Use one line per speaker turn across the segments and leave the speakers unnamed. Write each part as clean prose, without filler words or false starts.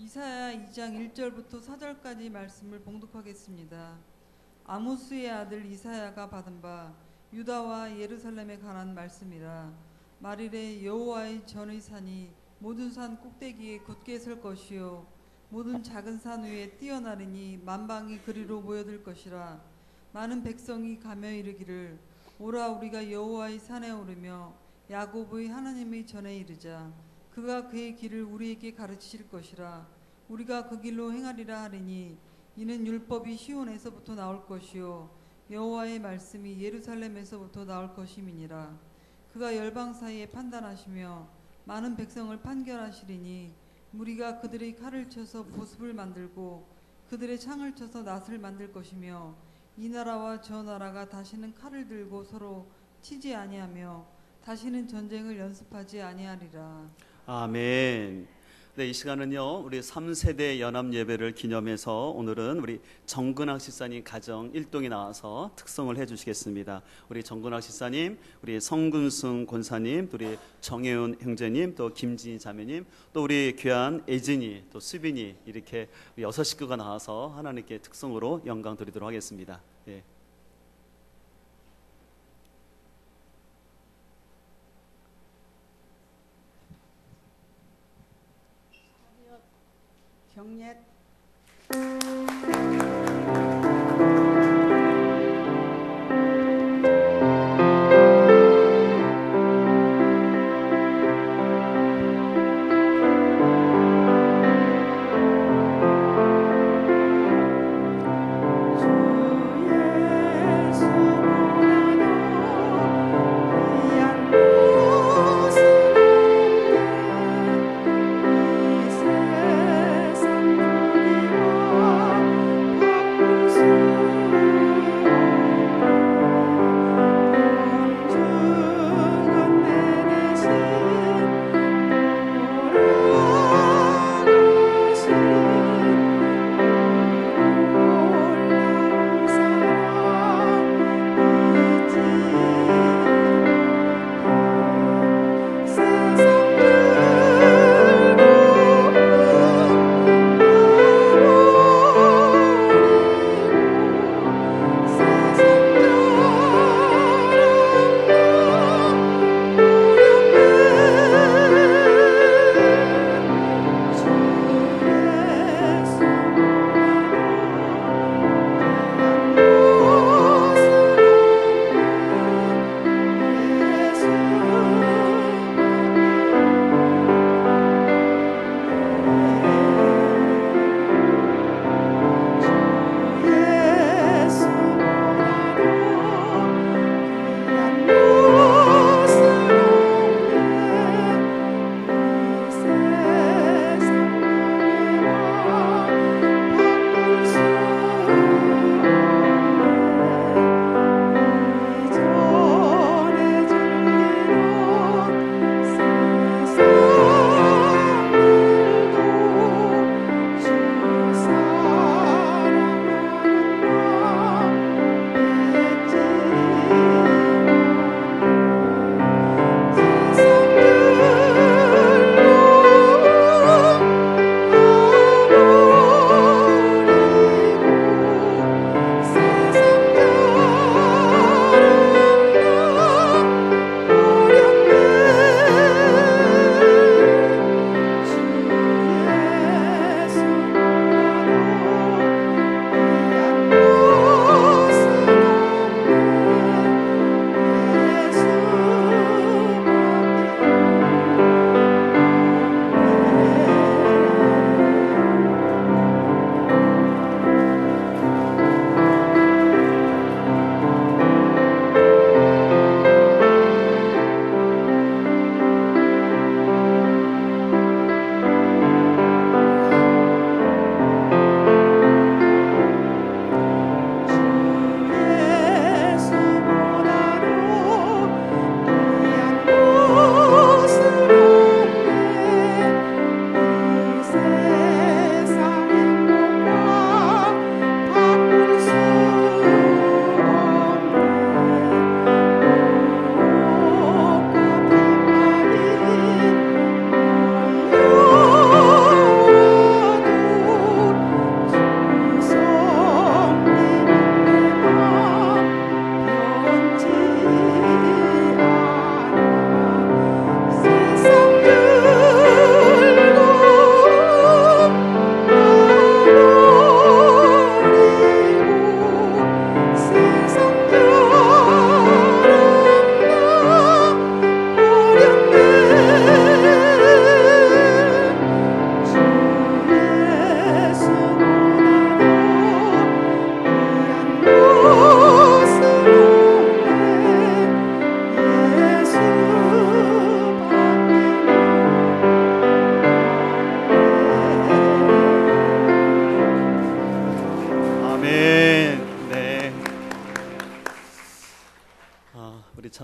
이사야 2장 1절부터 4절까지 말씀을 봉독하겠습니다. 아모스의 아들 이사야가 받은 바 유다와 예루살렘에 관한 말씀이라. 말일에 여호와의 전의 산이 모든 산 꼭대기에 굳게 설 것이요 모든 작은 산 위에 뛰어나르니 만방이 그리로 모여들 것이라. 많은 백성이 가며 이르기를 오라 우리가 여호와의 산에 오르며 야곱의 하나님의 전에 이르자. 그가 그의 길을 우리에게 가르치실 것이라. 우리가 그 길로 행하리라 하리니 이는 율법이 시온에서부터 나올 것이요 여호와의 말씀이 예루살렘에서부터 나올 것임이니라. 그가 열방 사이에 판단하시며 많은 백성을 판결하시리니 무리가 그들의 칼을 쳐서 보습을 만들고 그들의 창을 쳐서 낫을 만들 것이며 이 나라와 저 나라가 다시는 칼을 들고 서로 치지 아니하며 다시는 전쟁을 연습하지 아니하리라.
아멘. 네, 이 시간은요 우리 3세대 연합 예배를 기념해서 오늘은 우리 정근학 집사님 가정 일동에 나와서 특송을 해주시겠습니다. 우리 정근학 집사님, 우리 성근승 권사님, 또 우리 정혜은 형제님, 또 김진희 자매님, 또 우리 귀한 애진이, 또 수빈이 이렇게 6식구가 나와서 하나님께 특송으로 영광 드리도록 하겠습니다. 예.
경례 주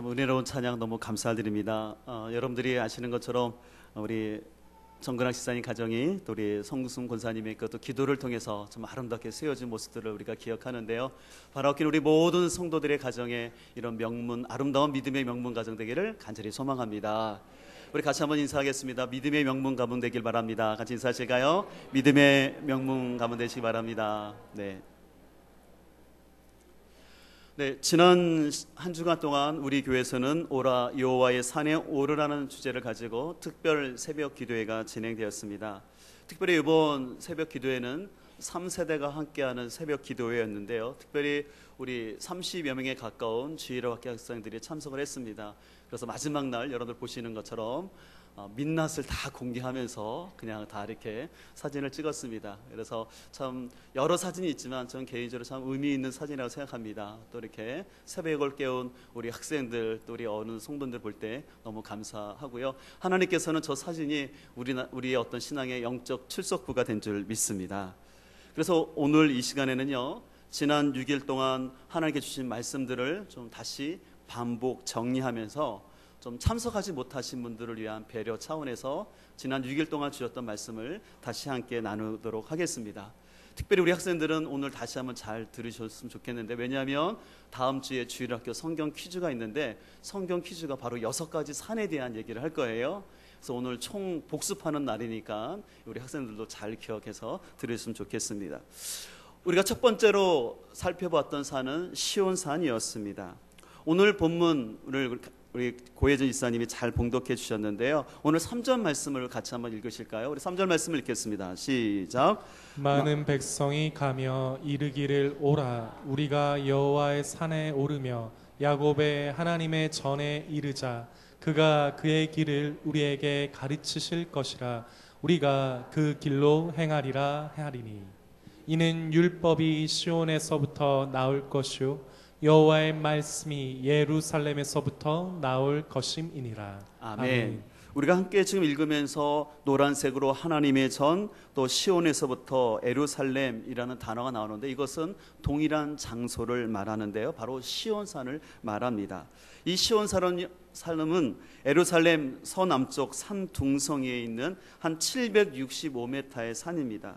참 은혜로운 찬양 너무 감사드립니다. 여러분들이 아시는 것처럼 우리 정근학 집사님 가정이 또 우리 성승 권사님의 또 기도를 통해서 좀 아름답게 세워진 모습들을 우리가 기억하는데요. 바라옵기는 우리 모든 성도들의 가정에 이런 명문, 아름다운 믿음의 명문 가정 되기를 간절히 소망합니다. 우리 같이 한번 인사하겠습니다. 믿음의 명문 가문 되길 바랍니다. 같이 인사하실까요? 믿음의 명문 가문 되시기 바랍니다. 네. 네, 지난 한 주간 동안 우리 교회에서는 오라 여호와의 산에 오르라는 주제를 가지고 특별 새벽 기도회가 진행되었습니다. 특별히 이번 새벽 기도회는 3세대가 함께하는 새벽 기도회였는데요. 특별히 우리 30여 명에 가까운 주일학 학교 학생들이 참석을 했습니다. 그래서 마지막 날 여러분들 보시는 것처럼 민낯을 다 공개하면서 그냥 다 이렇게 사진을 찍었습니다. 그래서 참 여러 사진이 있지만 저는 개인적으로 참 의미 있는 사진이라고 생각합니다. 또 이렇게 새벽을 깨운 우리 학생들, 또 우리 어느 성도들 볼 때 너무 감사하고요. 하나님께서는 저 사진이 우리의 어떤 신앙의 영적 출석부가 된 줄 믿습니다. 그래서 오늘 이 시간에는요, 지난 6일 동안 하나님께 주신 말씀들을 좀 다시 반복 정리하면서 좀 참석하지 못하신 분들을 위한 배려 차원에서 지난 6일 동안 주셨던 말씀을 다시 함께 나누도록 하겠습니다. 특별히 우리 학생들은 오늘 다시 한번 잘 들으셨으면 좋겠는데, 왜냐하면 다음 주에 주일학교 성경 퀴즈가 있는데 성경 퀴즈가 바로 6가지 산에 대한 얘기를 할 거예요. 그래서 오늘 총 복습하는 날이니까 우리 학생들도 잘 기억해서 들으셨으면 좋겠습니다. 우리가 첫 번째로 살펴봤던 산은 시온산이었습니다. 오늘 본문을 우리 고혜진 집사님이 잘 봉독해 주셨는데요. 오늘 3절 말씀을 같이 한번 읽으실까요? 우리 3절 말씀을 읽겠습니다. 시작.
많은 백성이 가며 이르기를 오라 우리가 여호와의 산에 오르며 야곱의 하나님의 전에 이르자 그가 그의 길을 우리에게 가르치실 것이라 우리가 그 길로 행하리라 하리니 이는 율법이 시온에서부터 나올 것이요 여호와의 말씀이 예루살렘에서부터 나올 것임이니라.
아멘. 우리가 함께 지금 읽으면서 노란색으로 하나님의 전, 또 시온에서부터 예루살렘이라는 단어가 나오는데 이것은 동일한 장소를 말하는데요. 바로 시온산을 말합니다. 이 시온산은 예루살렘 서남쪽 산 둥성이에 있는 한 765m의 산입니다.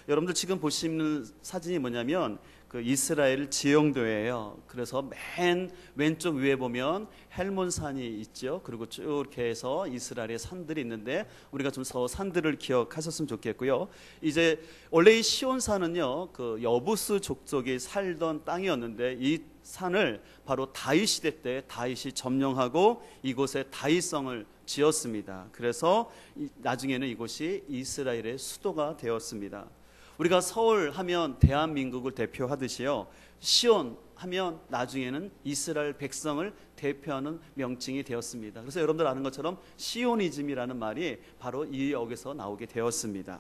여러분들 지금 보시는 사진이 뭐냐면 그 이스라엘 지형도예요. 그래서 맨 왼쪽 위에 보면 헬몬산이 있죠. 그리고 쭉 이렇게 해서 이스라엘의 산들이 있는데 우리가 좀 저 산들을 기억하셨으면 좋겠고요. 이제 원래 이 시온산은요, 그 여부스 족속이 살던 땅이었는데 이 산을 바로 다윗 시대 때 다윗이 점령하고 이곳에 다윗성을 지었습니다. 그래서 나중에는 이곳이 이스라엘의 수도가 되었습니다. 우리가 서울 하면 대한민국을 대표하듯이요, 시온 하면 나중에는 이스라엘 백성을 대표하는 명칭이 되었습니다. 그래서 여러분들 아는 것처럼 시오니즘이라는 말이 바로 이 역에서 나오게 되었습니다.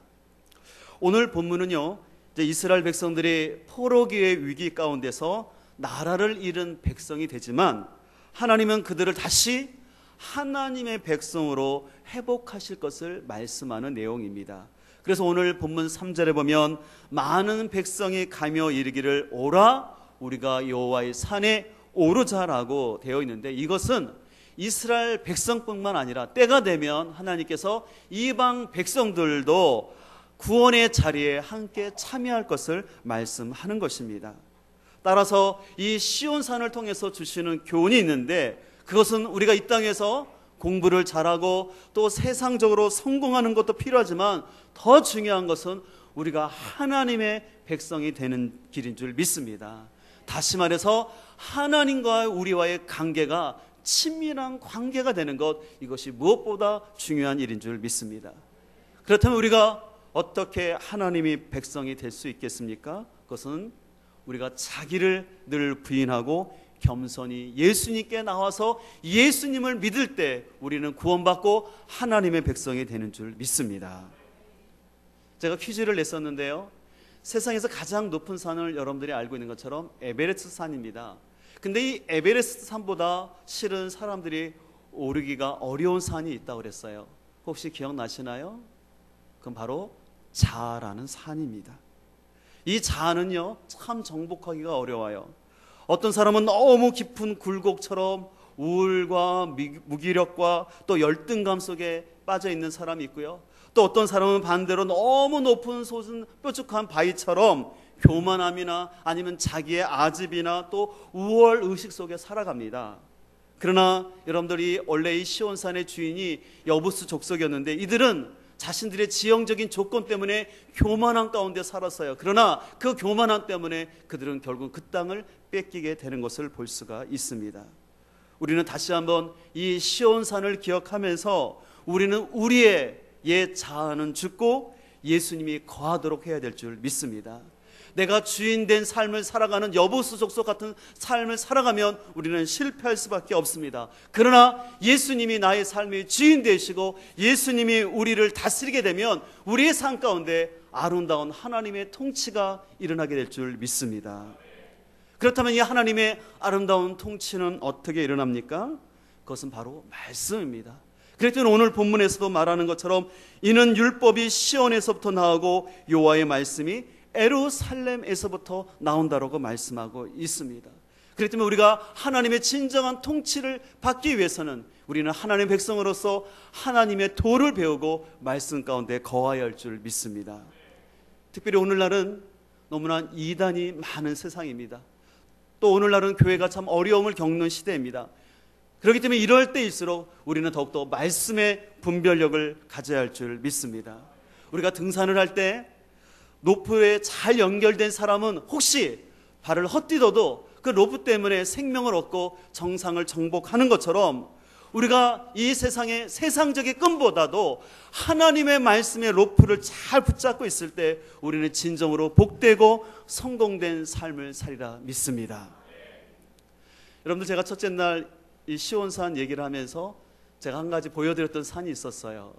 오늘 본문은요, 이제 이스라엘 백성들이 포로기의 위기 가운데서 나라를 잃은 백성이 되지만 하나님은 그들을 다시 하나님의 백성으로 회복하실 것을 말씀하는 내용입니다. 그래서 오늘 본문 3절에 보면 많은 백성이 가며 이르기를 오라 우리가 여호와의 산에 오르자라고 되어 있는데 이것은 이스라엘 백성뿐만 아니라 때가 되면 하나님께서 이방 백성들도 구원의 자리에 함께 참여할 것을 말씀하는 것입니다. 따라서 이 시온산을 통해서 주시는 교훈이 있는데 그것은 우리가 이 땅에서 공부를 잘하고 또 세상적으로 성공하는 것도 필요하지만 더 중요한 것은 우리가 하나님의 백성이 되는 길인 줄 믿습니다. 다시 말해서 하나님과 우리와의 관계가 친밀한 관계가 되는 것, 이것이 무엇보다 중요한 일인 줄 믿습니다. 그렇다면 우리가 어떻게 하나님의 백성이 될 수 있겠습니까? 그것은 우리가 자기를 늘 부인하고 겸손히 예수님께 나와서 예수님을 믿을 때 우리는 구원받고 하나님의 백성이 되는 줄 믿습니다. 제가 퀴즈를 냈었는데요, 세상에서 가장 높은 산을 여러분들이 알고 있는 것처럼 에베레스트 산입니다. 근데 이 에베레스트 산보다 실은 사람들이 오르기가 어려운 산이 있다고 그랬어요. 혹시 기억나시나요? 그건 바로 자아라는 산입니다. 이 자아는요, 참 정복하기가 어려워요. 어떤 사람은 너무 깊은 굴곡처럼 우울과 무기력과 또 열등감 속에 빠져 있는 사람이 있고요. 또 어떤 사람은 반대로 너무 높은 솟은 뾰족한 바위처럼 교만함이나 아니면 자기의 아집이나 또 우월 의식 속에 살아갑니다. 그러나 여러분들이 원래 이 시온산의 주인이 여부스 족속이었는데 이들은 자신들의 지형적인 조건 때문에 교만함 가운데 살았어요. 그러나 그 교만함 때문에 그들은 결국 그 땅을 뺏기게 되는 것을 볼 수가 있습니다. 우리는 다시 한번 이 시온산을 기억하면서 우리는 우리의 옛 자아는 죽고 예수님이 거하도록 해야 될 줄 믿습니다. 내가 주인된 삶을 살아가는 여보스 족속 같은 삶을 살아가면 우리는 실패할 수밖에 없습니다. 그러나 예수님이 나의 삶의 주인 되시고 예수님이 우리를 다스리게 되면 우리의 삶 가운데 아름다운 하나님의 통치가 일어나게 될 줄 믿습니다. 그렇다면 이 하나님의 아름다운 통치는 어떻게 일어납니까? 그것은 바로 말씀입니다. 그랬더니 오늘 본문에서도 말하는 것처럼 이는 율법이 시온에서부터 나오고 여호와의 말씀이 예루살렘에서부터 나온다라고 말씀하고 있습니다. 그렇기 때문에 우리가 하나님의 진정한 통치를 받기 위해서는 우리는 하나님의 백성으로서 하나님의 도를 배우고 말씀 가운데 거하여야 할 줄 믿습니다. 특별히 오늘날은 너무나 이단이 많은 세상입니다. 또 오늘날은 교회가 참 어려움을 겪는 시대입니다. 그렇기 때문에 이럴 때일수록 우리는 더욱더 말씀의 분별력을 가져야 할 줄 믿습니다. 우리가 등산을 할 때 로프에 잘 연결된 사람은 혹시 발을 헛디뎌도 그 로프 때문에 생명을 얻고 정상을 정복하는 것처럼 우리가 이 세상의 세상적인 끈보다도 하나님의 말씀의 로프를 잘 붙잡고 있을 때 우리는 진정으로 복되고 성공된 삶을 살리라 믿습니다. 여러분들, 제가 첫째 날 이 시온산 얘기를 하면서 제가 한 가지 보여드렸던 산이 있었어요.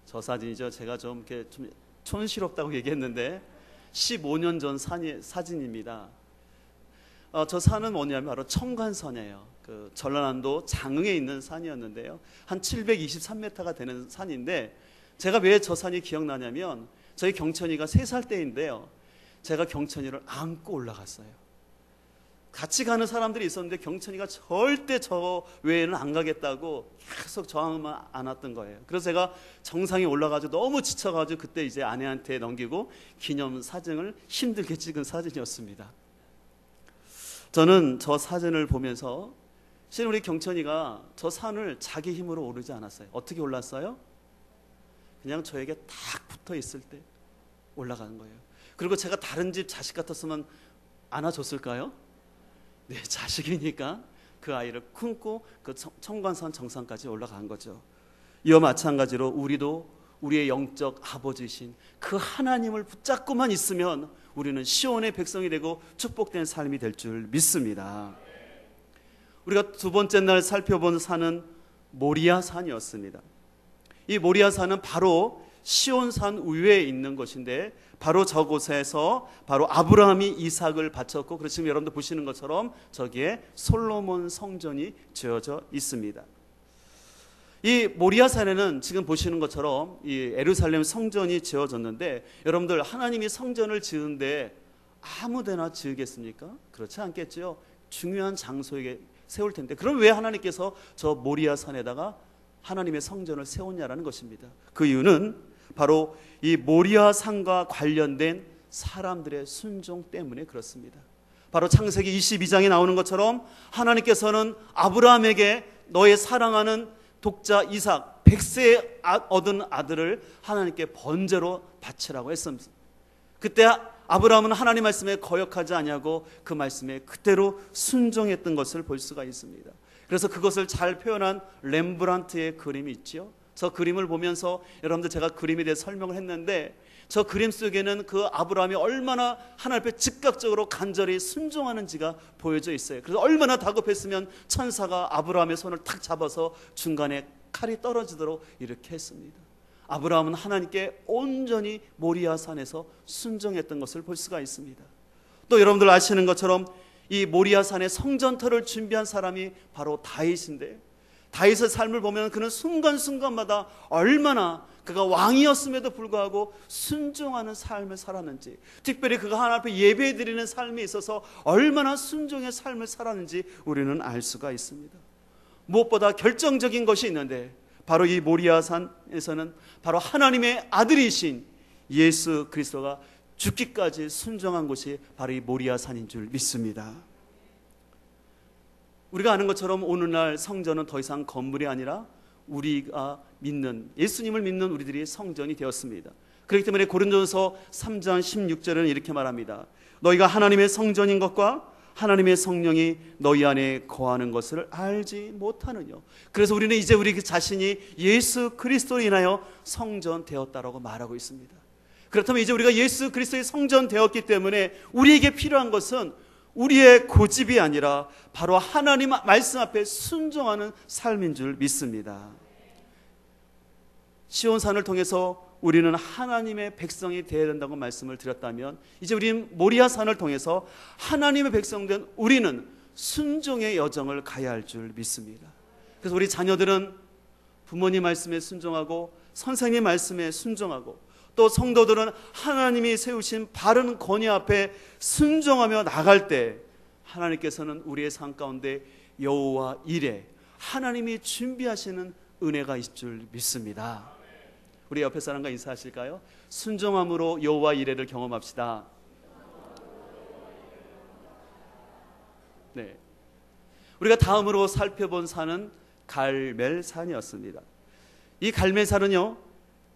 저 사진이죠. 제가 좀 이렇게 좀 촌스럽다고 얘기했는데 15년 전 사진입니다. 저 산은 뭐냐면 바로 청관산이에요. 그 전라남도 장흥에 있는 산이었는데요. 한 723m가 되는 산인데 제가 왜 저 산이 기억나냐면 저희 경천이가 3살 때인데요. 제가 경천이를 안고 올라갔어요. 같이 가는 사람들이 있었는데 경천이가 절대 저 외에는 안 가겠다고 계속 저항만 안았던 거예요. 그래서 제가 정상에 올라가지고 너무 지쳐가지고 그때 이제 아내한테 넘기고 기념사진을 힘들게 찍은 사진이었습니다. 저는 저 사진을 보면서 실은 우리 경천이가 저 산을 자기 힘으로 오르지 않았어요. 어떻게 올랐어요? 그냥 저에게 딱 붙어 있을 때 올라가는 거예요. 그리고 제가 다른 집 자식 같았으면 안아줬을까요? 내 자식이니까 그 아이를 품고 그 청관산 정상까지 올라간 거죠. 이와 마찬가지로 우리도 우리의 영적 아버지신 그 하나님을 붙잡고만 있으면 우리는 시온의 백성이 되고 축복된 삶이 될 줄 믿습니다. 우리가 두 번째 날 살펴본 산은 모리아산이었습니다. 이 모리아산은 바로 시온산 위에 있는 곳인데 바로 저곳에서 바로 아브라함이 이삭을 바쳤고, 그렇지 지금 여러분들 보시는 것처럼 저기에 솔로몬 성전이 지어져 있습니다. 이 모리아산에는 지금 보시는 것처럼 이 예루살렘 성전이 지어졌는데 여러분들, 하나님이 성전을 지은데 아무데나 지으겠습니까? 그렇지 않겠죠. 중요한 장소에 세울 텐데 그럼 왜 하나님께서 저 모리아산에다가 하나님의 성전을 세웠냐라는 것입니다. 그 이유는 바로 이 모리아산과 관련된 사람들의 순종 때문에 그렇습니다. 바로 창세기 22장에 나오는 것처럼 하나님께서는 아브라함에게 너의 사랑하는 독자 이삭 100세에 얻은 아들을 하나님께 번제로 바치라고 했습니다. 그때 아브라함은 하나님 말씀에 거역하지 아니하고 그 말씀에 그대로 순종했던 것을 볼 수가 있습니다. 그래서 그것을 잘 표현한 렘브란트의 그림이 있죠. 저 그림을 보면서 여러분들, 제가 그림에 대해 설명을 했는데 저 그림 속에는 그 아브라함이 얼마나 하나님 앞에 즉각적으로 간절히 순종하는지가 보여져 있어요. 그래서 얼마나 다급했으면 천사가 아브라함의 손을 탁 잡아서 중간에 칼이 떨어지도록 이렇게 했습니다. 아브라함은 하나님께 온전히 모리아산에서 순종했던 것을 볼 수가 있습니다. 또 여러분들 아시는 것처럼 이 모리아산의 성전터를 준비한 사람이 바로 다윗인데, 다윗의 삶을 보면 그는 순간순간마다 얼마나 그가 왕이었음에도 불구하고 순종하는 삶을 살았는지, 특별히 그가 하나님 앞에 예배드리는 삶에 있어서 얼마나 순종의 삶을 살았는지 우리는 알 수가 있습니다. 무엇보다 결정적인 것이 있는데 바로 이 모리아산에서는 바로 하나님의 아들이신 예수 그리스도가 죽기까지 순종한 곳이 바로 이 모리아산인 줄 믿습니다. 우리가 아는 것처럼 오늘날 성전은 더 이상 건물이 아니라 우리가 믿는 예수님을 믿는 우리들이 성전이 되었습니다. 그렇기 때문에 고린도전서 3장 16절은 이렇게 말합니다. 너희가 하나님의 성전인 것과 하나님의 성령이 너희 안에 거하는 것을 알지 못하느냐. 그래서 우리는 이제 우리 자신이 예수 그리스도로 인하여 성전 되었다라고 말하고 있습니다. 그렇다면 이제 우리가 예수 그리스도의 성전 되었기 때문에 우리에게 필요한 것은 우리의 고집이 아니라 바로 하나님 말씀 앞에 순종하는 삶인 줄 믿습니다. 시온산을 통해서 우리는 하나님의 백성이 되어야 된다고 말씀을 드렸다면 이제 우리는 모리아산을 통해서 하나님의 백성된 우리는 순종의 여정을 가야 할 줄 믿습니다. 그래서 우리 자녀들은 부모님 말씀에 순종하고 선생님 말씀에 순종하고 또 성도들은 하나님이 세우신 바른 권위 앞에 순종하며 나갈 때 하나님께서는 우리의 삶 가운데 여호와 일에 하나님이 준비하시는 은혜가 있을 줄 믿습니다. 우리 옆에 사람과 인사하실까요? 순종함으로 여호와 이레를 경험합시다. 네. 우리가 다음으로 살펴본 산은 갈멜산이었습니다. 이 갈멜산은요,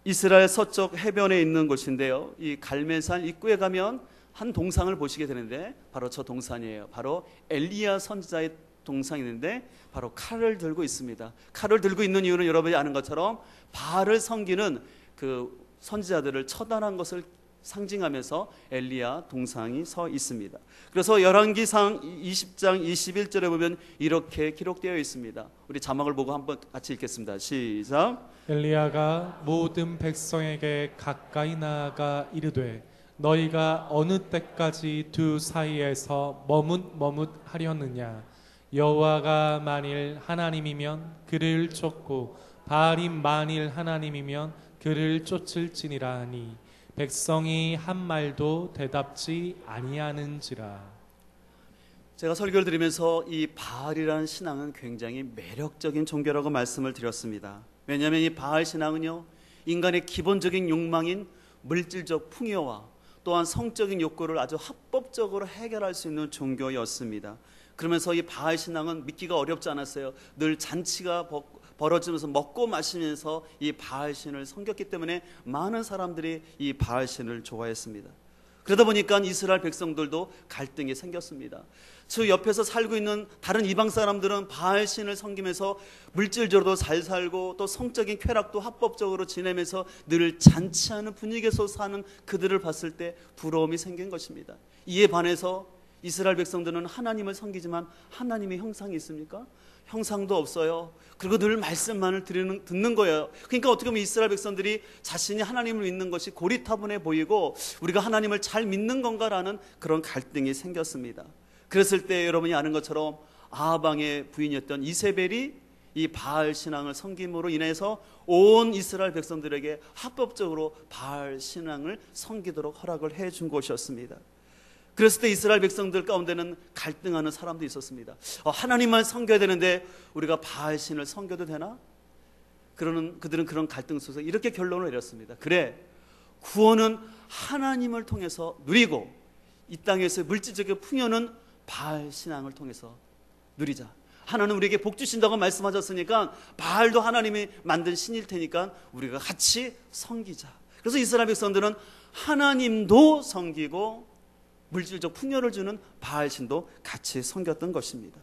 이스라엘 서쪽 해변에 있는 곳인데요. 이 갈멜산 입구에 가면 한 동상을 보시게 되는데 바로 저 동산이에요. 바로 엘리야 선지자의 동상이 있는데 바로 칼을 들고 있습니다. 칼을 들고 있는 이유는 여러분이 아는 것처럼 바알을 섬기는 그 선지자들을 처단한 것을 상징하면서 엘리야 동상이 서 있습니다. 그래서 열왕기상 20장 21절에 보면 이렇게 기록되어 있습니다. 우리 자막을 보고 한번 같이 읽겠습니다. 시작.
엘리야가 모든 백성에게 가까이 나아가 이르되 너희가 어느 때까지 두 사이에서 머뭇하려느냐. 여호와가 만일 하나님이면 그를 쫓고 바알이 만일 하나님이면 그를 쫓을지니라 하니 백성이 한 말도 대답지 아니하는지라.
제가 설교를 드리면서 이 바알이라는 신앙은 굉장히 매력적인 종교라고 말씀을 드렸습니다. 왜냐하면 이 바알 신앙은요, 인간의 기본적인 욕망인 물질적 풍요와 또한 성적인 욕구를 아주 합법적으로 해결할 수 있는 종교였습니다. 그러면서 이 바알 신앙은 믿기가 어렵지 않았어요. 늘 잔치가 벌어지면서 먹고 마시면서 이 바알신을 섬겼기 때문에 많은 사람들이 이 바알신을 좋아했습니다. 그러다 보니까 이스라엘 백성들도 갈등이 생겼습니다. 저 옆에서 살고 있는 다른 이방 사람들은 바알신을 섬기면서 물질적으로도 잘 살고 또 성적인 쾌락도 합법적으로 지내면서 늘 잔치하는 분위기에서 사는 그들을 봤을 때 부러움이 생긴 것입니다. 이에 반해서 이스라엘 백성들은 하나님을 섬기지만 하나님의 형상이 있습니까? 형상도 없어요. 그리고 늘 말씀만을 듣는 거예요. 그러니까 어떻게 보면 이스라엘 백성들이 자신이 하나님을 믿는 것이 고리타분해 보이고 우리가 하나님을 잘 믿는 건가라는 그런 갈등이 생겼습니다. 그랬을 때 여러분이 아는 것처럼 아하방의 부인이었던 이세벨이 이 바알 신앙을 섬김으로 인해서 온 이스라엘 백성들에게 합법적으로 바알 신앙을 섬기도록 허락을 해준 것이었습니다. 그랬을 때 이스라엘 백성들 가운데는 갈등하는 사람도 있었습니다. 하나님만 섬겨야 되는데 우리가 바알신을 섬겨도 되나? 그들은 그런 갈등 속에서 이렇게 결론을 내렸습니다. 그래, 구원은 하나님을 통해서 누리고 이 땅에서의 물질적인 풍요는 바알신앙을 통해서 누리자. 하나님 우리에게 복 주신다고 말씀하셨으니까 바알도 하나님이 만든 신일 테니까 우리가 같이 섬기자. 그래서 이스라엘 백성들은 하나님도 섬기고 물질적 풍요를 주는 바알신도 같이 섬겼던 것입니다.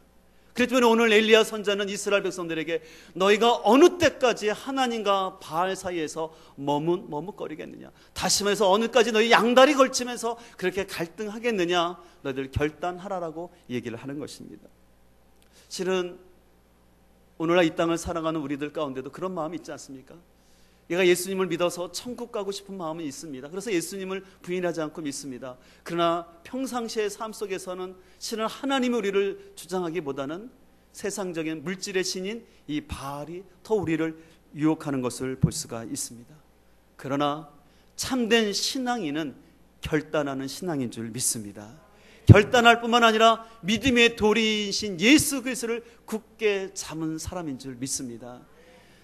그렇기 때문에 오늘 엘리야 선지자는 이스라엘 백성들에게 너희가 어느 때까지 하나님과 바알 사이에서 머뭇거리겠느냐, 다시 말해서 어느까지 너희 양다리 걸치면서 그렇게 갈등하겠느냐, 너희들 결단하라라고 얘기를 하는 것입니다. 실은 오늘날 이 땅을 살아가는 우리들 가운데도 그런 마음이 있지 않습니까? 얘가 예수님을 믿어서 천국 가고 싶은 마음은 있습니다. 그래서 예수님을 부인하지 않고 믿습니다. 그러나 평상시의 삶 속에서는 실은 하나님이 우리를 주장하기보다는 세상적인 물질의 신인 이 바알이 더 우리를 유혹하는 것을 볼 수가 있습니다. 그러나 참된 신앙인은 결단하는 신앙인 줄 믿습니다. 결단할 뿐만 아니라 믿음의 도리이신 예수 그리스도를 굳게 잡은 사람인 줄 믿습니다.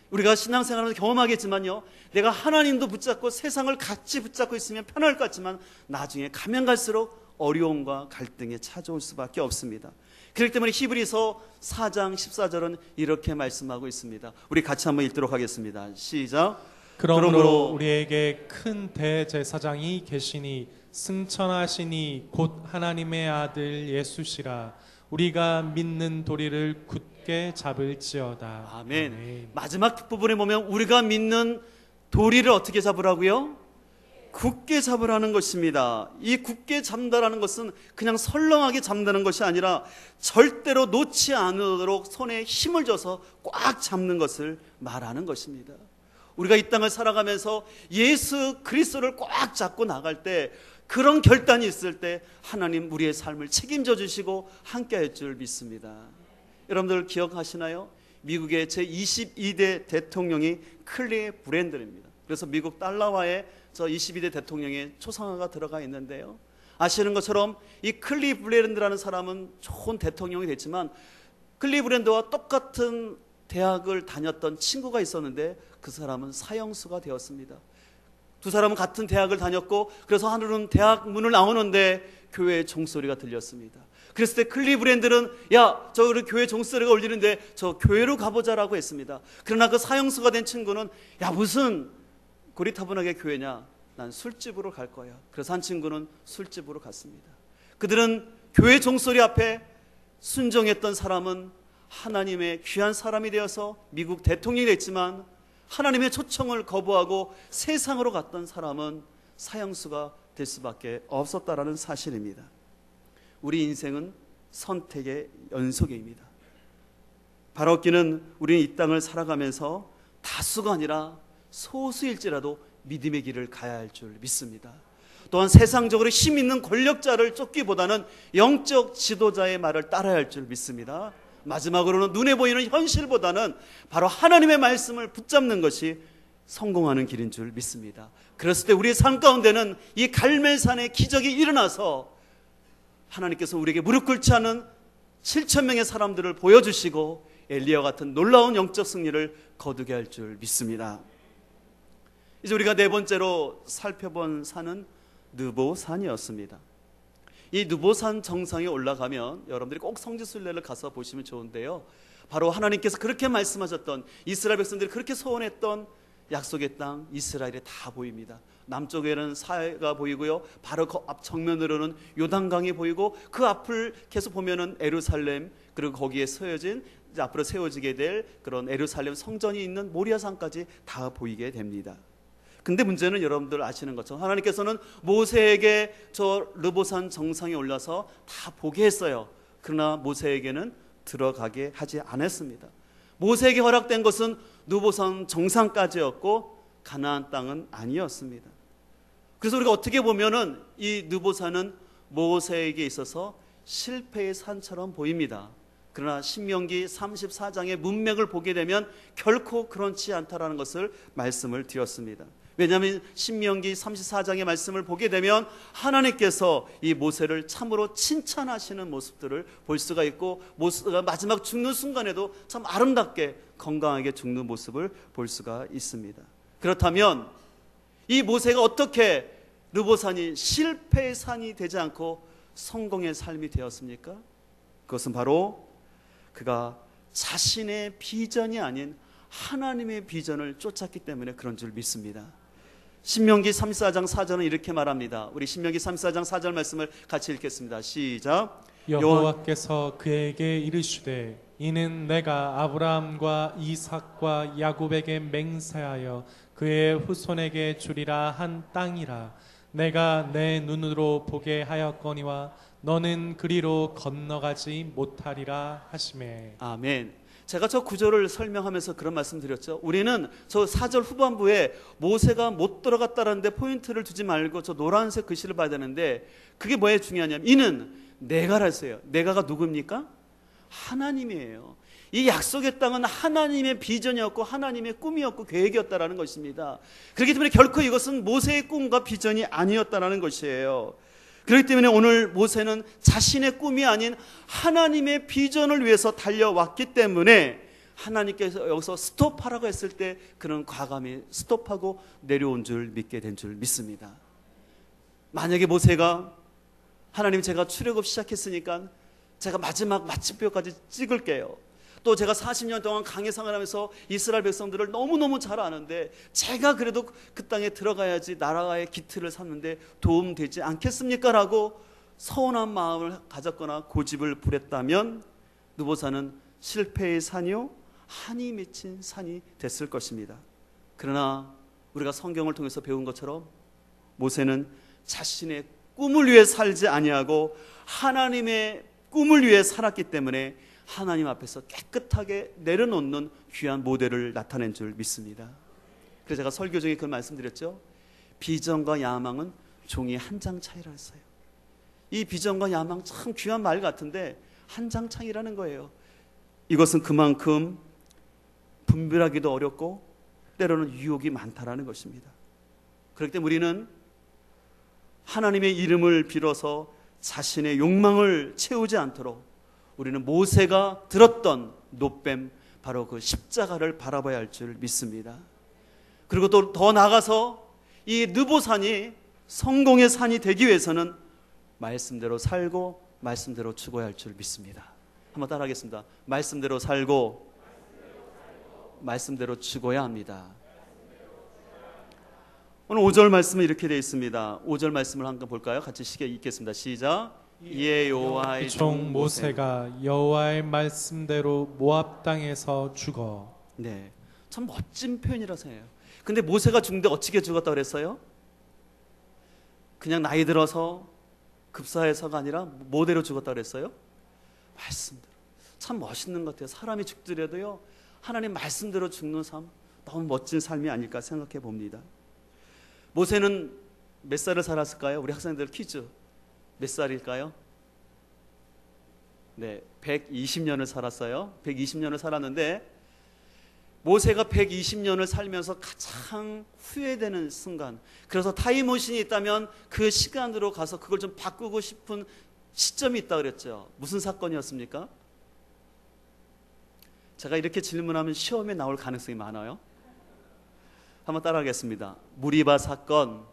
우리가 신앙생활을 경험하겠지만요, 내가 하나님도 붙잡고 세상을 같이 붙잡고 있으면 편할 것 같지만 나중에 가면 갈수록 어려움과 갈등이 찾아올 수밖에 없습니다. 그렇기 때문에 히브리서 4장 14절은 이렇게 말씀하고 있습니다. 우리 같이 한번 읽도록 하겠습니다. 시작.
그러므로 우리에게 큰 대제사장이 계시니 승천하시니 곧 하나님의 아들 예수시라. 우리가 믿는 도리를 굳게 잡을지어다.
아멘. 마지막 부분에 보면 우리가 믿는 도리를 어떻게 잡으라고요? 굳게 잡으라는 것입니다. 이 굳게 잡는다라는 것은 그냥 설렁하게 잡는다는 것이 아니라 절대로 놓지 않도록 손에 힘을 줘서 꽉 잡는 것을 말하는 것입니다. 우리가 이 땅을 살아가면서 예수 그리스도를 꽉 잡고 나갈 때, 그런 결단이 있을 때 하나님 우리의 삶을 책임져 주시고 함께 할 줄 믿습니다. 여러분들 기억하시나요? 미국의 제22대 대통령이 클리 브랜든입니다. 그래서 미국 달러화에 저 22대 대통령의 초상화가 들어가 있는데요, 아시는 것처럼 이 클리 브랜드라는 사람은 좋은 대통령이 됐지만 클리 브랜드와 똑같은 대학을 다녔던 친구가 있었는데 그 사람은 사형수가 되었습니다. 두 사람은 같은 대학을 다녔고, 그래서 하루는 대학 문을 나오는데 교회의 종소리가 들렸습니다. 그랬을 때 클리 브랜드는 야, 저 교회 종소리가 울리는데 저 교회로 가보자라고 했습니다. 그러나 그 사형수가 된 친구는 야, 무슨 고리타분하게 교회냐, 난 술집으로 갈 거야. 그래서 한 친구는 술집으로 갔습니다. 그들은 교회 종소리 앞에 순종했던 사람은 하나님의 귀한 사람이 되어서 미국 대통령이 됐지만, 하나님의 초청을 거부하고 세상으로 갔던 사람은 사형수가 될 수밖에 없었다라는 사실입니다. 우리 인생은 선택의 연속입니다. 바로 없기는 우리는 이 땅을 살아가면서 다수가 아니라 소수일지라도 믿음의 길을 가야 할 줄 믿습니다. 또한 세상적으로 힘 있는 권력자를 쫓기보다는 영적 지도자의 말을 따라야 할 줄 믿습니다. 마지막으로는 눈에 보이는 현실보다는 바로 하나님의 말씀을 붙잡는 것이 성공하는 길인 줄 믿습니다. 그랬을 때 우리의 삶 가운데는 이 갈멜산의 기적이 일어나서 하나님께서 우리에게 무릎 꿇지 않은 7,000명의 사람들을 보여주시고 엘리야와 같은 놀라운 영적 승리를 거두게 할 줄 믿습니다. 이제 우리가 네 번째로 살펴본 산은 느보산이었습니다. 이 느보산 정상에 올라가면 여러분들이 꼭 성지순례를 가서 보시면 좋은데요, 바로 하나님께서 그렇게 말씀하셨던, 이스라엘 백성들이 그렇게 소원했던 약속의 땅 이스라엘에 다 보입니다. 남쪽에는 사해가 보이고요, 바로 그 앞 정면으로는 요단강이 보이고, 그 앞을 계속 보면은 예루살렘, 그리고 거기에 세워진, 앞으로 세워지게 될 그런 예루살렘 성전이 있는 모리아산까지 다 보이게 됩니다. 근데 문제는 여러분들 아시는 것처럼 하나님께서는 모세에게 저 느보산 정상에 올라서 다 보게 했어요. 그러나 모세에게는 들어가게 하지 않았습니다. 모세에게 허락된 것은 느보산 정상까지였고 가나안 땅은 아니었습니다. 그래서 우리가 어떻게 보면은 이 느보산은 모세에게 있어서 실패의 산처럼 보입니다. 그러나 신명기 34장의 문맥을 보게 되면 결코 그렇지 않다라는 것을 말씀을 드렸습니다. 왜냐하면 신명기 34장의 말씀을 보게 되면 하나님께서 이 모세를 참으로 칭찬하시는 모습들을 볼 수가 있고, 모세가 마지막 죽는 순간에도 참 아름답게 건강하게 죽는 모습을 볼 수가 있습니다. 그렇다면 이 모세가 어떻게 느보산이 실패의 산이 되지 않고 성공의 삶이 되었습니까? 그것은 바로 그가 자신의 비전이 아닌 하나님의 비전을 쫓았기 때문에 그런 줄 믿습니다. 신명기 34장 4절은 이렇게 말합니다. 우리 신명기 34장 4절 말씀을 같이 읽겠습니다. 시작.
여호와께서 그에게 이르시되 이는 내가 아브라함과 이삭과 야곱에게 맹세하여 그의 후손에게 주리라 한 땅이라. 내가 내 눈으로 보게 하였거니와 너는 그리로 건너가지 못하리라 하시매.
아멘. 제가 저 구절을 설명하면서 그런 말씀 드렸죠. 우리는 저 4절 후반부에 모세가 못 들어갔다는데 포인트를 두지 말고 저 노란색 글씨를 봐야 되는데, 그게 뭐에 중요하냐면 이는 내가라서요. 내가가 누굽니까? 하나님이에요. 이 약속의 땅은 하나님의 비전이었고 하나님의 꿈이었고 계획이었다라는 것입니다. 그렇기 때문에 결코 이것은 모세의 꿈과 비전이 아니었다라는 것이에요. 그렇기 때문에 오늘 모세는 자신의 꿈이 아닌 하나님의 비전을 위해서 달려왔기 때문에 하나님께서 여기서 스톱하라고 했을 때 그는 과감히 스톱하고 내려온 줄 믿게 된 줄 믿습니다. 만약에 모세가 하나님, 제가 출애굽 시작했으니까 제가 마지막 마침표까지 찍을게요. 또 제가 40년 동안 강해 생활하면서 이스라엘 백성들을 너무너무 잘 아는데 제가 그래도 그 땅에 들어가야지 나라의 기틀을 삼는데 도움되지 않겠습니까? 라고 서운한 마음을 가졌거나 고집을 부렸다면 느보사는 실패의 산이요 한이 맺힌 산이 됐을 것입니다. 그러나 우리가 성경을 통해서 배운 것처럼 모세는 자신의 꿈을 위해 살지 아니하고 하나님의 꿈을 위해 살았기 때문에 하나님 앞에서 깨끗하게 내려놓는 귀한 모델을 나타낸 줄 믿습니다. 그래서 제가 설교 중에 그 말씀드렸죠. 비전과 야망은 종이 한 장 차이라 했어요. 이 비전과 야망 참 귀한 말 같은데 한 장 차이라는 거예요. 이것은 그만큼 분별하기도 어렵고 때로는 유혹이 많다라는 것입니다. 그렇기 때문에 우리는 하나님의 이름을 빌어서 자신의 욕망을 채우지 않도록 우리는 모세가 들었던 노뱀, 바로 그 십자가를 바라봐야 할 줄 믿습니다. 그리고 또 더 나아가서 이 느보산이 성공의 산이 되기 위해서는 말씀대로 살고 말씀대로 죽어야 할 줄 믿습니다. 한번 따라하겠습니다. 말씀대로 살고 말씀대로 죽어야 합니다. 오늘 5절 말씀은 이렇게 되어 있습니다. 5절 말씀을 한번 볼까요? 같이 읽겠습니다. 시작. 이에 여호와의
종 모세가 여호와의 말씀대로 모압 땅에서 죽어.
네, 참 멋진 표현이라서 해요. 근데 모세가 죽는데 어떻게 죽었다고 그랬어요? 그냥 나이 들어서 급사해서가 아니라 뭐대로 죽었다고 그랬어요? 말씀대로. 참 멋있는 것 같아요. 사람이 죽더라도요 하나님 말씀대로 죽는 삶, 너무 멋진 삶이 아닐까 생각해 봅니다. 모세는 몇 살을 살았을까요? 우리 학생들 퀴즈. 몇 살일까요? 네, 120년을 살았어요. 120년을 살았는데 모세가 120년을 살면서 가장 후회되는 순간, 그래서 타임머신이 있다면 그 시간으로 가서 그걸 좀 바꾸고 싶은 시점이 있다 그랬죠. 무슨 사건이었습니까? 제가 이렇게 질문하면 시험에 나올 가능성이 많아요. 한번 따라하겠습니다. 무리바 사건.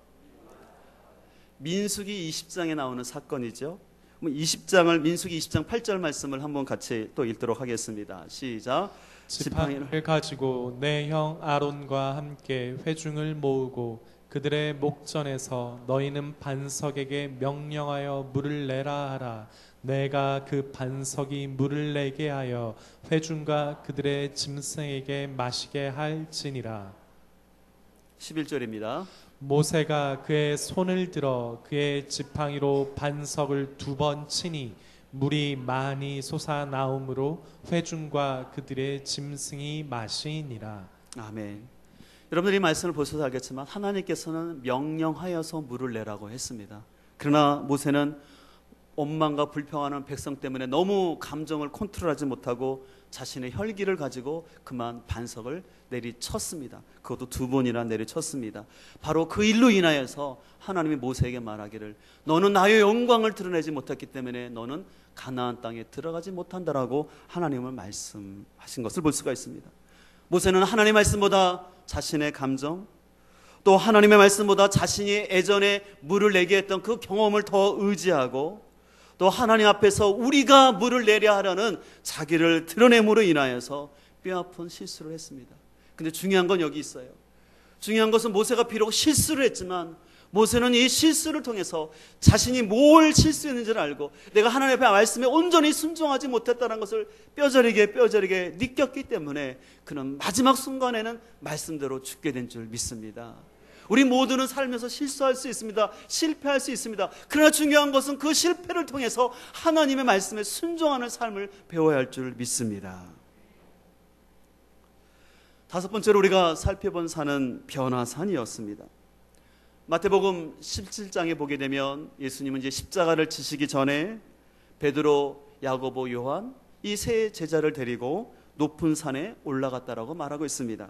민수기 20장에 나오는 사건이죠. 20장을 민수기 20장 8절 말씀을 한번 같이 또 읽도록 하겠습니다. 시작.
지팡이를 가지고 내 형 아론과 함께 회중을 모으고 그들의 목전에서 너희는 반석에게 명령하여 물을 내라 하라. 내가 그 반석이 물을 내게 하여 회중과 그들의 짐승에게 마시게 할지니라.
11절입니다.
모세가 그의 손을 들어 그의 지팡이로 반석을 2번 치니 물이 많이 솟아나오므로 회중과 그들의 짐승이 마시니라.
아멘. 여러분들이 말씀을 보셔서 알겠지만 하나님께서는 명령하여서 물을 내라고 했습니다. 그러나 모세는 원망과 불평하는 백성 때문에 너무 감정을 컨트롤하지 못하고 자신의 혈기를 가지고 그만 반석을 내리쳤습니다. 그것도 2번이나 내리쳤습니다. 바로 그 일로 인하여서 하나님이 모세에게 말하기를 너는 나의 영광을 드러내지 못했기 때문에 너는 가나안 땅에 들어가지 못한다라고 하나님을 말씀하신 것을 볼 수가 있습니다. 모세는 하나님의 말씀보다 자신의 감정, 또 하나님의 말씀보다 자신이 예전에 물을 내게 했던 그 경험을 더 의지하고 또 하나님 앞에서 우리가 물을 내려 하려는 자기를 드러냄으로 인하여서 뼈아픈 실수를 했습니다. 근데 중요한 건 여기 있어요. 중요한 것은 모세가 비록 실수를 했지만 모세는 이 실수를 통해서 자신이 뭘 실수했는지를 알고 내가 하나님 앞에 말씀에 온전히 순종하지 못했다는 것을 뼈저리게 느꼈기 때문에 그는 마지막 순간에는 말씀대로 죽게 된 줄 믿습니다. 우리 모두는 살면서 실수할 수 있습니다. 실패할 수 있습니다. 그러나 중요한 것은 그 실패를 통해서 하나님의 말씀에 순종하는 삶을 배워야 할 줄 믿습니다. 5번째로 우리가 살펴본 산은 변화산이었습니다. 마태복음 17장에 보게 되면 예수님은 이제 십자가를 지시기 전에 베드로, 야고보, 요한 이 세 제자를 데리고 높은 산에 올라갔다라고 말하고 있습니다.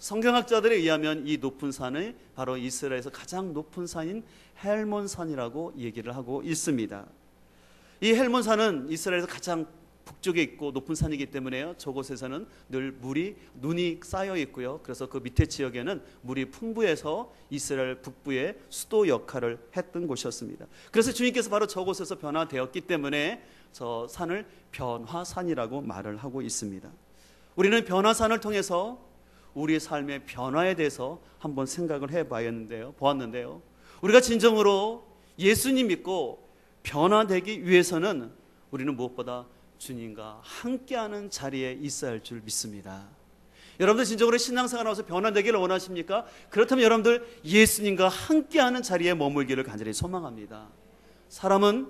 성경학자들에 의하면 이 높은 산을 바로 이스라엘에서 가장 높은 산인 헬몬산이라고 얘기를 하고 있습니다. 이 헬몬산은 이스라엘에서 가장 북쪽에 있고 높은 산이기 때문에요. 저곳에서는 늘 눈이 쌓여 있고요. 그래서 그 밑에 지역에는 물이 풍부해서 이스라엘 북부의 수도 역할을 했던 곳이었습니다. 그래서 주님께서 바로 저곳에서 변화되었기 때문에 저 산을 변화산이라고 말을 하고 있습니다. 우리는 변화산을 통해서 우리의 삶의 변화에 대해서 한번 생각을 보았는데요. 우리가 진정으로 예수님 믿고 변화되기 위해서는 우리는 무엇보다 주님과 함께하는 자리에 있어야 할 줄 믿습니다. 여러분들 진정으로 신앙생활 하면서 변화되기를 원하십니까? 그렇다면 여러분들 예수님과 함께하는 자리에 머물기를 간절히 소망합니다. 사람은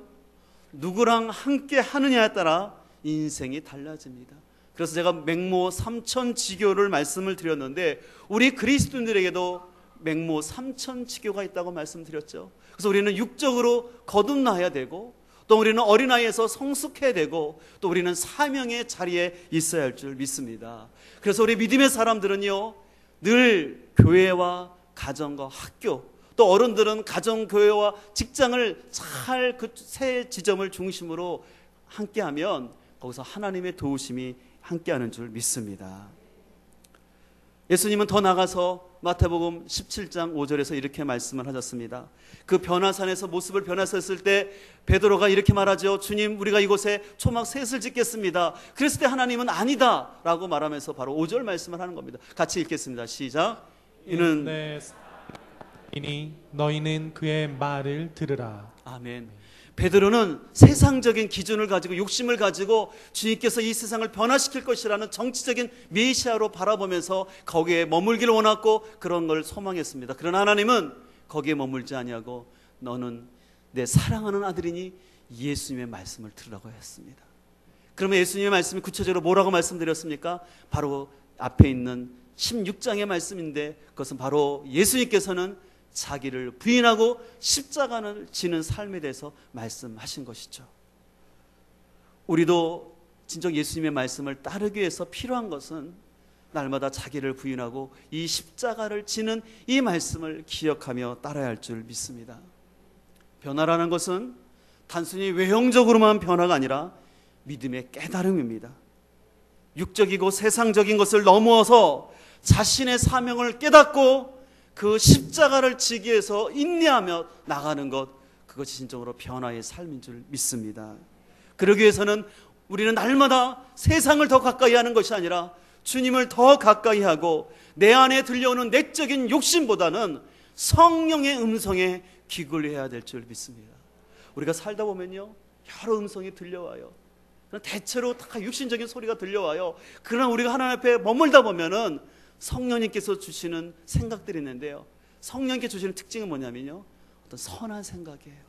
누구랑 함께 하느냐에 따라 인생이 달라집니다. 그래서 제가 맹모 삼천지교를 말씀을 드렸는데 우리 그리스도인들에게도 맹모 삼천지교가 있다고 말씀드렸죠. 그래서 우리는 육적으로 거듭나야 되고 또 우리는 어린아이에서 성숙해야 되고 또 우리는 사명의 자리에 있어야 할 줄 믿습니다. 그래서 우리 믿음의 사람들은요 늘 교회와 가정과 학교 또 어른들은 가정, 교회와 직장을 잘 그 세 지점을 중심으로 함께하면 거기서 하나님의 도우심이 함께하는 줄 믿습니다. 예수님은 더 나가서 마태복음 17장 5절에서 이렇게 말씀을 하셨습니다. 그 변화산에서 모습을 변화했을 때 베드로가 이렇게 말하죠. 주님, 우리가 이곳에 초막 셋을 짓겠습니다. 그랬을 때 하나님은 아니다 라고 말하면서 바로 5절 말씀을 하는 겁니다. 같이 읽겠습니다. 시작. 이는
이니 너희는 그의 말을 들으라.
아멘. 베드로는 세상적인 기준을 가지고 욕심을 가지고 주님께서 이 세상을 변화시킬 것이라는 정치적인 메시아로 바라보면서 거기에 머물기를 원했고 그런 걸 소망했습니다. 그러나 하나님은 거기에 머물지 아니하고 너는 내 사랑하는 아들이니 예수님의 말씀을 들으라고 했습니다. 그러면 예수님의 말씀이 구체적으로 뭐라고 말씀드렸습니까? 바로 앞에 있는 16장의 말씀인데 그것은 바로 예수님께서는 자기를 부인하고 십자가를 지는 삶에 대해서 말씀하신 것이죠. 우리도 진정 예수님의 말씀을 따르기 위해서 필요한 것은 날마다 자기를 부인하고 이 십자가를 지는 이 말씀을 기억하며 따라야 할 줄 믿습니다. 변화라는 것은 단순히 외형적으로만 변화가 아니라 믿음의 깨달음입니다. 육적이고 세상적인 것을 넘어서 자신의 사명을 깨닫고 그 십자가를 지기 위해서 인내하며 나가는 것, 그것이 진정으로 변화의 삶인 줄 믿습니다. 그러기 위해서는 우리는 날마다 세상을 더 가까이 하는 것이 아니라 주님을 더 가까이 하고 내 안에 들려오는 내적인 욕심보다는 성령의 음성에 귀를 해야 될 줄 믿습니다. 우리가 살다 보면요 여러 음성이 들려와요. 대체로 다 육신적인 소리가 들려와요. 그러나 우리가 하나님 앞에 머물다 보면은 성령님께서 주시는 생각들이 있는데요, 성령님께 주시는 특징은 뭐냐면요 어떤 선한 생각이에요.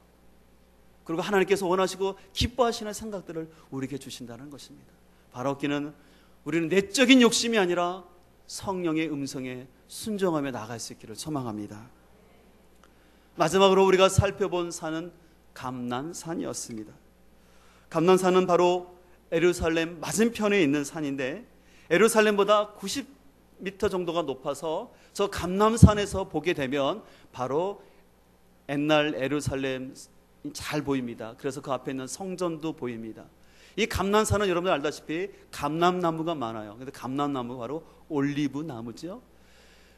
그리고 하나님께서 원하시고 기뻐하시는 생각들을 우리에게 주신다는 것입니다. 바라옵기는 우리는 내적인 욕심이 아니라 성령의 음성에 순종하며 나아갈 수 있기를 소망합니다. 마지막으로 우리가 살펴본 산은 감난산이었습니다. 감난산은 바로 예루살렘 맞은편에 있는 산인데 예루살렘보다 90m 정도가 높아서 저 감난산에서 보게 되면 바로 옛날 예루살렘 잘 보입니다. 그래서 그 앞에 있는 성전도 보입니다. 이 감난산은 여러분들 알다시피 감람나무가 많아요. 근데 감람나무가 바로 올리브 나무죠.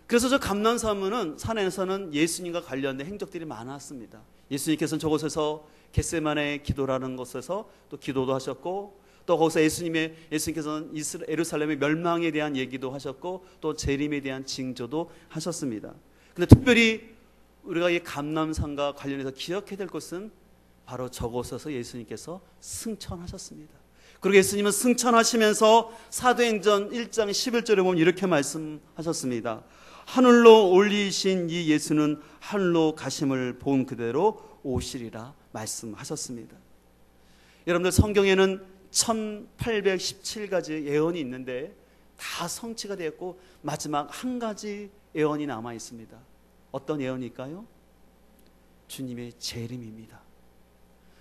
그래서 저 감난산은 산에서는 예수님과 관련된 행적들이 많았습니다. 예수님께서는 저곳에서 겟세마네 기도라는 곳에서 또 기도도 하셨고, 또 거기서 예수님께서는 예루살렘의 멸망에 대한 얘기도 하셨고, 또 재림에 대한 징조도 하셨습니다. 근데 특별히 우리가 이 감람산과 관련해서 기억해야 될 것은 바로 저곳에서 예수님께서 승천하셨습니다. 그리고 예수님은 승천하시면서 사도행전 1장 11절에 보면 이렇게 말씀하셨습니다. 하늘로 올리신 이 예수는 하늘로 가심을 본 그대로 오시리라 말씀하셨습니다. 여러분들 성경에는 1817가지 예언이 있는데 다 성취가 되었고 마지막 한 가지 예언이 남아 있습니다. 어떤 예언일까요? 주님의 재림입니다.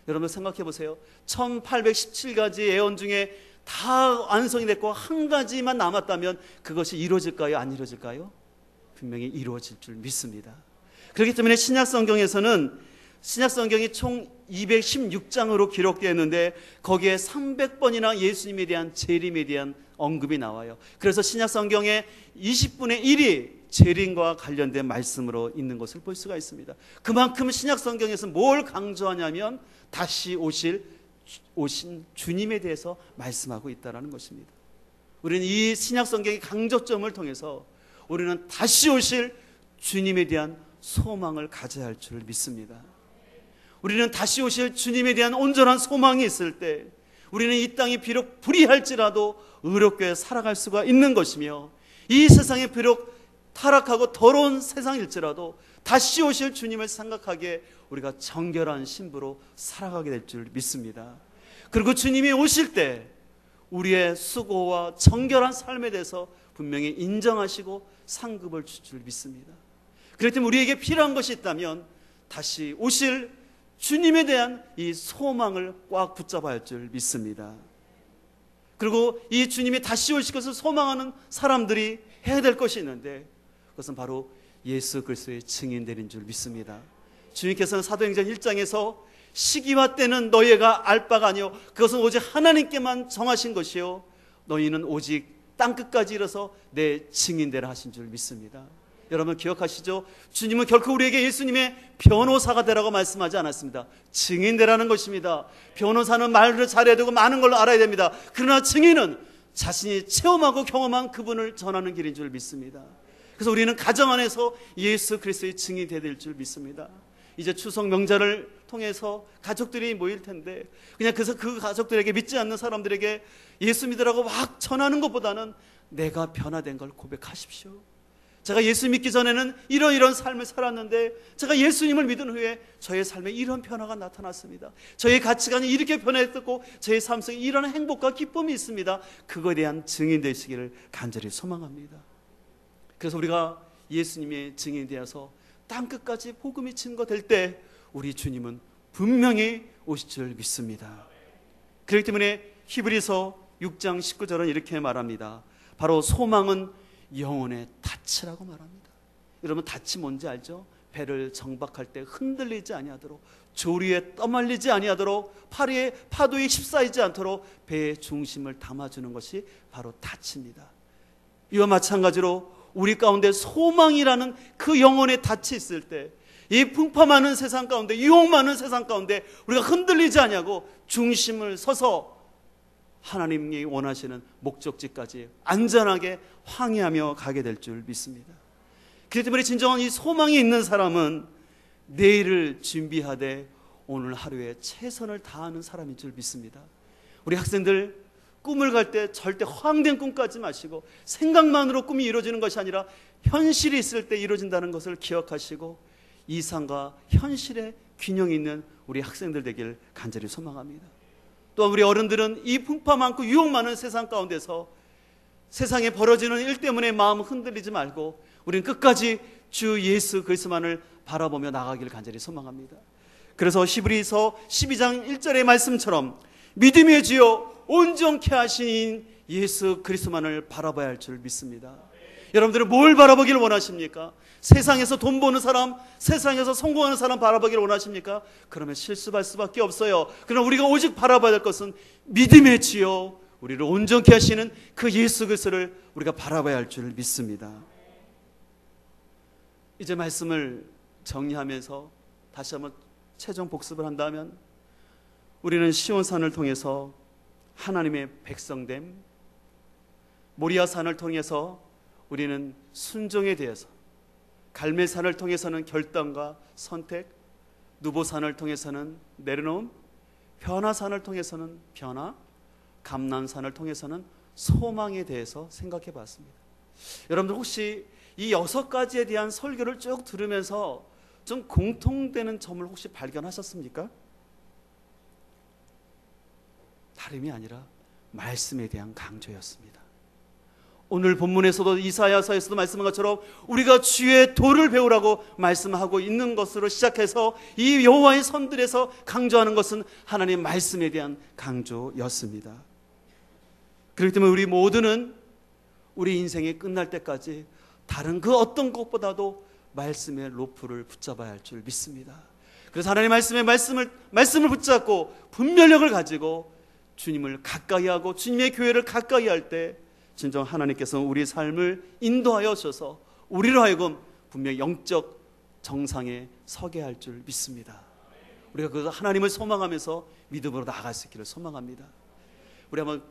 여러분 생각해 보세요. 1817가지 예언 중에 다 완성이 됐고 한 가지만 남았다면 그것이 이루어질까요? 안 이루어질까요? 분명히 이루어질 줄 믿습니다. 그렇기 때문에 신약성경에서는 신약성경이 총 216장으로 기록되어 있는데 거기에 300번이나 예수님에 대한 재림에 대한 언급이 나와요. 그래서 신약성경의 20분의 1이 재림과 관련된 말씀으로 있는 것을 볼 수가 있습니다. 그만큼 신약성경에서 뭘 강조하냐면 다시 오신 주님에 대해서 말씀하고 있다는 것입니다. 우리는 이 신약성경의 강조점을 통해서 우리는 다시 오실 주님에 대한 소망을 가져야 할 줄 믿습니다. 우리는 다시 오실 주님에 대한 온전한 소망이 있을 때 우리는 이 땅이 비록 불의할지라도 의롭게 살아갈 수가 있는 것이며, 이 세상에 비록 타락하고 더러운 세상일지라도 다시 오실 주님을 생각하기에 우리가 정결한 신부로 살아가게 될 줄 믿습니다. 그리고 주님이 오실 때 우리의 수고와 정결한 삶에 대해서 분명히 인정하시고 상급을 줄 줄 믿습니다. 그렇기 때문에 우리에게 필요한 것이 있다면 다시 오실 주님에 대한 이 소망을 꽉 붙잡아야 할 줄 믿습니다. 그리고 이 주님이 다시 오실 것을 소망하는 사람들이 해야 될 것이 있는데 그것은 바로 예수 그리스도의 증인들인 줄 믿습니다. 주님께서는 사도행전 1장에서 시기와 때는 너희가 알 바가 아니요 그것은 오직 하나님께만 정하신 것이요 너희는 오직 땅끝까지 이르러서 내 증인되라 하신 줄 믿습니다. 여러분 기억하시죠? 주님은 결코 우리에게 예수님의 변호사가 되라고 말씀하지 않았습니다. 증인되라는 것입니다. 변호사는 말을 잘해야 되고 많은 걸 알아야 됩니다. 그러나 증인은 자신이 체험하고 경험한 그분을 전하는 길인 줄 믿습니다. 그래서 우리는 가정 안에서 예수 그리스도의 증인이 되어야 될 줄 믿습니다. 이제 추석 명절을 통해서 가족들이 모일 텐데 그냥 그래서 그 가족들에게 믿지 않는 사람들에게 예수 믿으라고 막 전하는 것보다는 내가 변화된 걸 고백하십시오. 제가 예수 믿기 전에는 이런 삶을 살았는데 제가 예수님을 믿은 후에 저의 삶에 이런 변화가 나타났습니다. 저의 가치관이 이렇게 변했고 저의 삶 속에 이런 행복과 기쁨이 있습니다. 그거에 대한 증인 되시기를 간절히 소망합니다. 그래서 우리가 예수님의 증인이 되어서 땅끝까지 복음이 증거될 때 우리 주님은 분명히 오실 줄 믿습니다. 그렇기 때문에 히브리서 6장 19절은 이렇게 말합니다. 바로 소망은 영혼의 닻이라고 말합니다. 여러분 닻이 뭔지 알죠? 배를 정박할 때 흔들리지 아니하도록, 조리에 떠말리지 아니하도록, 파도에 휩싸이지 않도록 배의 중심을 담아주는 것이 바로 닻입니다. 이와 마찬가지로 우리 가운데 소망이라는 그 영혼의 닻이 있을 때 이 풍파 많은 세상 가운데, 유혹 많은 세상 가운데 우리가 흔들리지 아니하고 중심을 서서 하나님이 원하시는 목적지까지 안전하게 항해하며 가게 될 줄 믿습니다. 그렇기 때문에 진정한 이 소망이 있는 사람은 내일을 준비하되 오늘 하루에 최선을 다하는 사람인 줄 믿습니다. 우리 학생들 꿈을 갈 때 절대 허황된 꿈 까지 마시고 생각만으로 꿈이 이루어지는 것이 아니라 현실이 있을 때 이루어진다는 것을 기억하시고 이상과 현실의 균형이 있는 우리 학생들 되길 간절히 소망합니다. 또 우리 어른들은 이 풍파 많고 유혹 많은 세상 가운데서 세상에 벌어지는 일 때문에 마음 흔들리지 말고 우리는 끝까지 주 예수 그리스도만을 바라보며 나가기를 간절히 소망합니다. 그래서 히브리서 12장 1절의 말씀처럼 믿음의 주여 온전케 하신 예수 그리스도만을 바라봐야 할 줄 믿습니다. 여러분들은 뭘 바라보기를 원하십니까? 세상에서 돈 버는 사람, 세상에서 성공하는 사람 바라보기를 원하십니까? 그러면 실수할 수밖에 없어요. 그러나 우리가 오직 바라봐야 될 것은 믿음의 주여 우리를 온전케 하시는 그 예수 그리스도를 우리가 바라봐야 할 줄 믿습니다. 이제 말씀을 정리하면서 다시 한번 최종 복습을 한다면 우리는 시온산을 통해서 하나님의 백성됨, 모리아산을 통해서 우리는 순종에 대해서, 갈멜산을 통해서는 결단과 선택, 누보산을 통해서는 내려놓음, 변화산을 통해서는 변화, 감난산을 통해서는 소망에 대해서 생각해 봤습니다. 여러분들 혹시 이 6가지에 대한 설교를 쭉 들으면서 좀 공통되는 점을 혹시 발견하셨습니까? 다름이 아니라 말씀에 대한 강조였습니다. 오늘 본문에서도 이사야서에서도 말씀한 것처럼 우리가 주의 도를 배우라고 말씀하고 있는 것으로 시작해서 이 여호와의 선들에서 강조하는 것은 하나님의 말씀에 대한 강조였습니다. 그렇기 때문에 우리 모두는 우리 인생이 끝날 때까지 다른 그 어떤 것보다도 말씀의 로프를 붙잡아야 할 줄 믿습니다. 그래서 하나님의 말씀을 붙잡고 분별력을 가지고 주님을 가까이 하고 주님의 교회를 가까이 할 때 진정 하나님께서는 우리 삶을 인도하여 주셔서 우리로 하여금 분명히 영적 정상에 서게 할 줄 믿습니다. 우리가 그 하나님을 소망하면서 믿음으로 나아갈 수 있기를 소망합니다. 우리 한번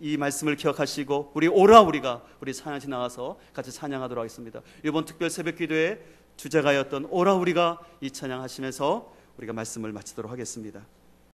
이 말씀을 기억하시고 우리 우리 찬양시 나가서 같이 찬양하도록 하겠습니다. 이번 특별 새벽 기도의 주제가였던 오라 우리가 이 찬양하시면서 우리가 말씀을 마치도록 하겠습니다.